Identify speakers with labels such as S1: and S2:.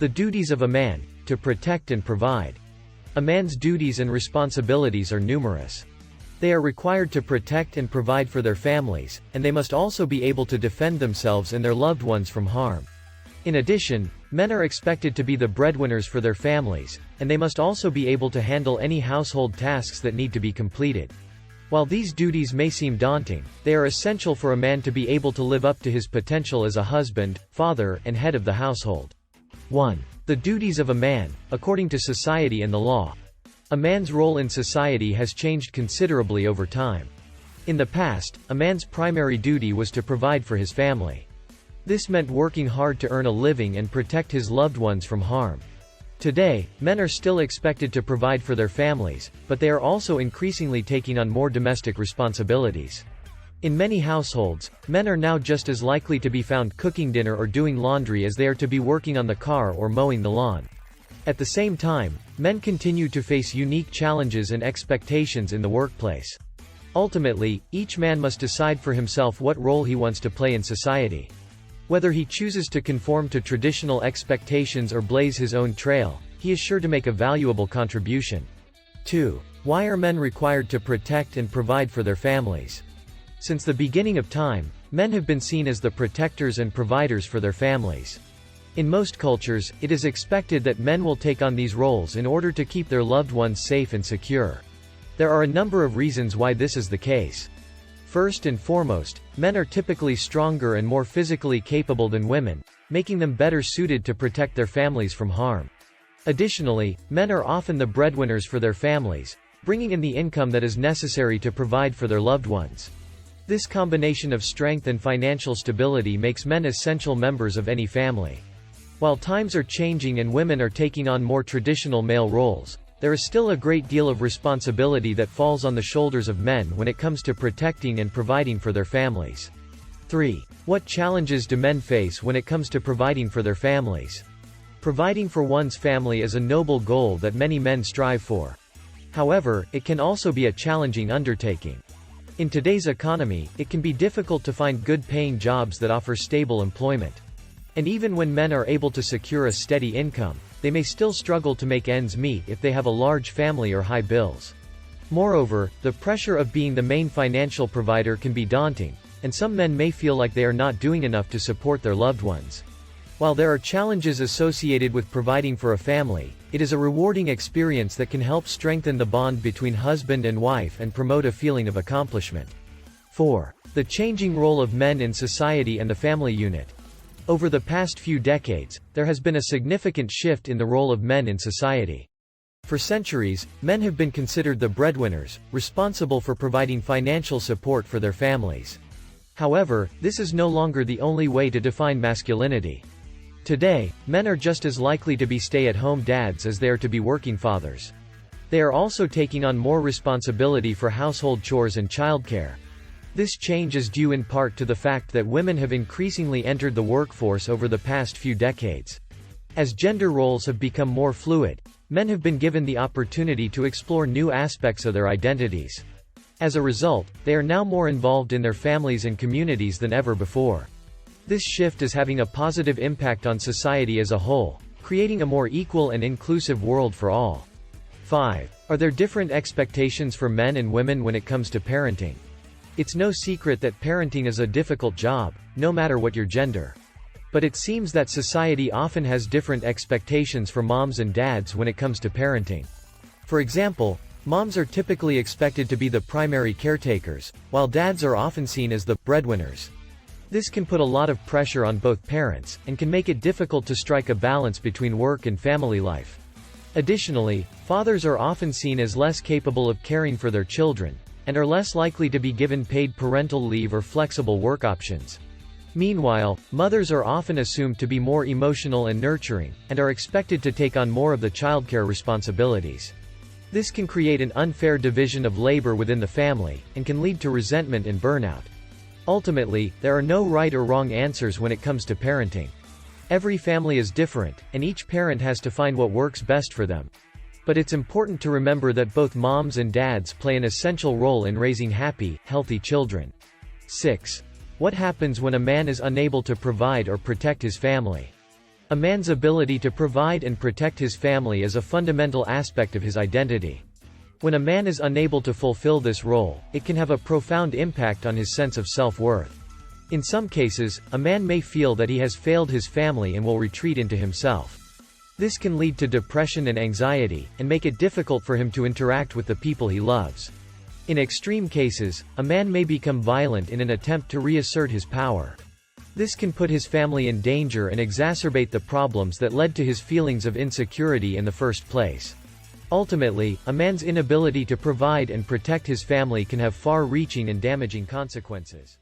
S1: The duties of a man: to protect and provide. A man's duties and responsibilities are numerous. They are required to protect and provide for their families, and they must also be able to defend themselves and their loved ones from harm. In addition, men are expected to be the breadwinners for their families, and they must also be able to handle any household tasks that need to be completed. While these duties may seem daunting, they are essential for a man to be able to live up to his potential as a husband, father, and head of the household. 1. The duties of a man, according to society and the law. A man's role in society has changed considerably over time. In the past, a man's primary duty was to provide for his family. This meant working hard to earn a living and protect his loved ones from harm. Today, men are still expected to provide for their families, but they are also increasingly taking on more domestic responsibilities. In many households, men are now just as likely to be found cooking dinner or doing laundry as they are to be working on the car or mowing the lawn. At the same time, men continue to face unique challenges and expectations in the workplace. Ultimately, each man must decide for himself what role he wants to play in society. Whether he chooses to conform to traditional expectations or blaze his own trail, he is sure to make a valuable contribution. 2. Why are men required to protect and provide for their families? Since the beginning of time, men have been seen as the protectors and providers for their families. In most cultures, it is expected that men will take on these roles in order to keep their loved ones safe and secure. There are a number of reasons why this is the case. First and foremost, men are typically stronger and more physically capable than women, making them better suited to protect their families from harm. Additionally, men are often the breadwinners for their families, bringing in the income that is necessary to provide for their loved ones. This combination of strength and financial stability makes men essential members of any family. While times are changing and women are taking on more traditional male roles, there is still a great deal of responsibility that falls on the shoulders of men when it comes to protecting and providing for their families. 3. What challenges do men face when it comes to providing for their families? Providing for one's family is a noble goal that many men strive for. However, it can also be a challenging undertaking. In today's economy, it can be difficult to find good-paying jobs that offer stable employment. And even when men are able to secure a steady income, they may still struggle to make ends meet if they have a large family or high bills. Moreover, the pressure of being the main financial provider can be daunting, and some men may feel like they are not doing enough to support their loved ones. While there are challenges associated with providing for a family, it is a rewarding experience that can help strengthen the bond between husband and wife and promote a feeling of accomplishment. 4. The changing role of men in society and the family unit. Over the past few decades, there has been a significant shift in the role of men in society. For centuries, men have been considered the breadwinners, responsible for providing financial support for their families. However, this is no longer the only way to define masculinity. Today, men are just as likely to be stay-at-home dads as they are to be working fathers. They are also taking on more responsibility for household chores and childcare. This change is due in part to the fact that women have increasingly entered the workforce over the past few decades. As gender roles have become more fluid, men have been given the opportunity to explore new aspects of their identities. As a result, they are now more involved in their families and communities than ever before. This shift is having a positive impact on society as a whole, creating a more equal and inclusive world for all. 5. Are there different expectations for men and women when it comes to parenting? It's no secret that parenting is a difficult job, no matter what your gender. But it seems that society often has different expectations for moms and dads when it comes to parenting. For example, moms are typically expected to be the primary caretakers, while dads are often seen as the breadwinners. This can put a lot of pressure on both parents, and can make it difficult to strike a balance between work and family life. Additionally, fathers are often seen as less capable of caring for their children, and are less likely to be given paid parental leave or flexible work options. Meanwhile, mothers are often assumed to be more emotional and nurturing, and are expected to take on more of the childcare responsibilities. This can create an unfair division of labor within the family, and can lead to resentment and burnout. Ultimately, there are no right or wrong answers when it comes to parenting. Every family is different, and each parent has to find what works best for them. But it's important to remember that both moms and dads play an essential role in raising happy, healthy children. 6. What happens when a man is unable to provide or protect his family? A man's ability to provide and protect his family is a fundamental aspect of his identity. When a man is unable to fulfill this role, it can have a profound impact on his sense of self-worth. In some cases, a man may feel that he has failed his family and will retreat into himself. This can lead to depression and anxiety, and make it difficult for him to interact with the people he loves. In extreme cases, a man may become violent in an attempt to reassert his power. This can put his family in danger and exacerbate the problems that led to his feelings of insecurity in the first place. Ultimately, a man's inability to provide and protect his family can have far-reaching and damaging consequences.